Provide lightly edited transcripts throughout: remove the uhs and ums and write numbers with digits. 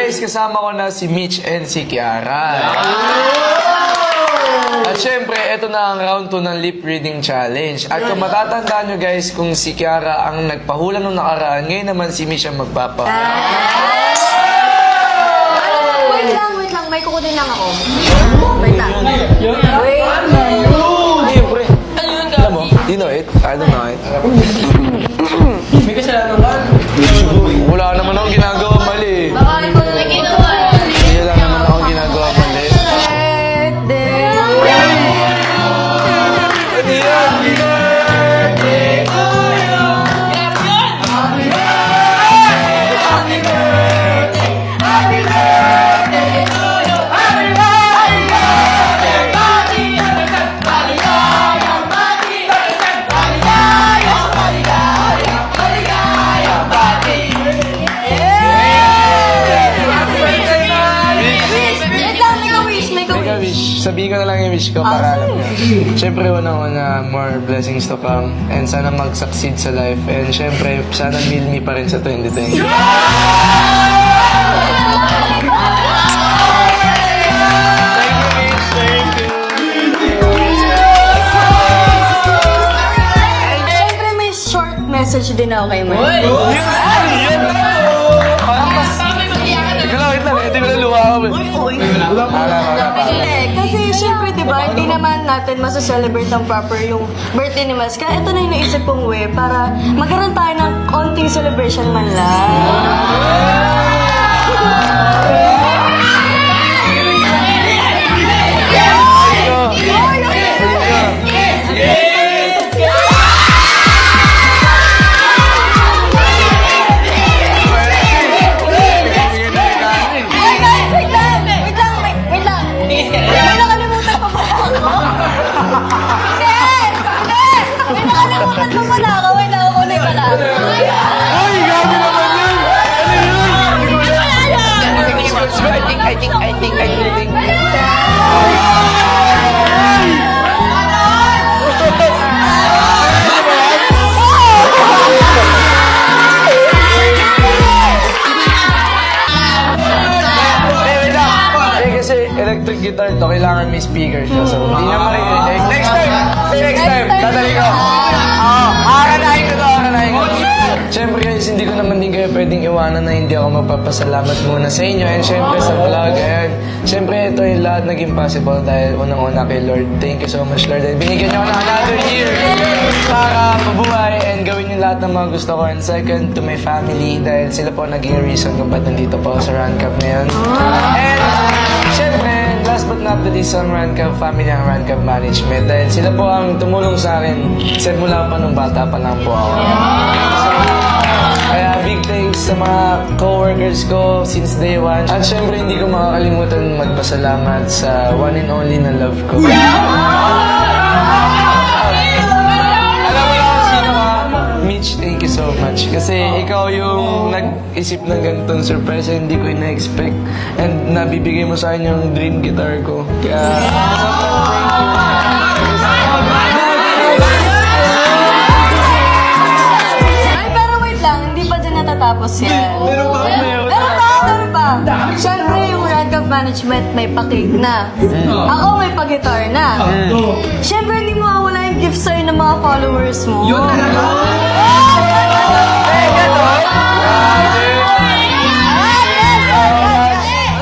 guys, kasama ko na si Mitch and si Kiara. At syempre, ito na ang round 2 ng lip reading challenge. At kung matatandaan nyo guys, kung si Kiara ang nagpahula nung nakaraan, ngayon naman si Mitch ang magpapahula. Wait lang. May kukunin lang ako. Wait lang. Wait. Siyempre. Alam mo, do you know it? I don't know it. May kasalanan ka? Wala naman akong ginagawa mali. Baka ikaw na lang ginawa. Wala naman akong ginagawa mali. Ano yan? Sabihin ko na lang yung wish ko para alam nyo. Siyempre, unang-una, more blessings to come. And sana mag-succeed sa life. And siyempre, sana meal me pa rin sa 2020. Siyempre may short message din ako kay Mike. Wait lang. Hindi ko na luha ako. Kasi syempre, di ba, hindi naman natin masaselebrate ng proper yung birthday ni Mas. Kaya ito na yung naisip kong way para magkaroon tayo ng konting celebration man lang. I think. Kasi electric guitar to, kailangan may speaker siya. So, hindi niya marinig. Next time. Dadali ko. Akalain ko. Siyempre guys, hindi ko naman din kayo pwedeng iwanan na hindi ako magpapasalamat muna sa inyo. And siyempre sa vlog, ayan. Siyempre ito yung lahat naging possible dahil unang-una kay Lord. Thank you so much, Lord. And binigyan niyo ako ng another year para mabuhay and gawin yung lahat ng mga gusto ko. And second, to my family dahil sila po naging reason kung ba't nandito po sa Run Cup ngayon. And siyempre, last but not the least, ang Run Cup family, ang Run Cup management. Dahil sila po ang tumulong sa akin simula pa nung bata pa lang po ako. Kaya big thanks sa mga co-workers ko since day one. At syempre hindi ko makakalimutan magpasalamat sa one and only na love ko. Alam mo na kung sino ka? Mitch, thank you so much. Kasi ikaw yung nag-isip ng ganitong surprise and hindi ko ina-expect. And nabibigay mo sa akin yung dream guitar ko. Kaya tapos yan. Meron pa. Siyempre, yung Run Cup management may pa-cake na. Ako may pa-guitar na. Siyempre, hindi mo mawala yung gift sa'yo ng mga followers mo. Yun talaga?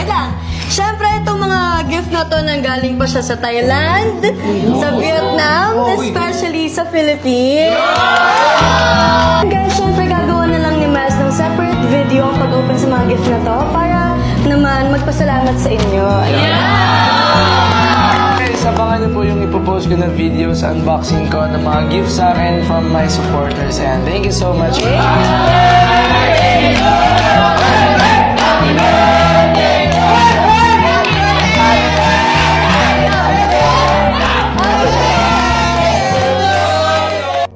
Wait lang. Siyempre, itong mga gift na to nanggaling pa siya sa Thailand, sa Vietnam, especially sa Philippines. Guys, siyempre, gagawa na lang ni Mas ng separate video ang pag-open sa mga gift na to para naman magpasalamat sa inyo. Guys, abangan niyo po yung ipopost ko na video sa unboxing ko ng mga gifts sa akin from my supporters. And thank you so much.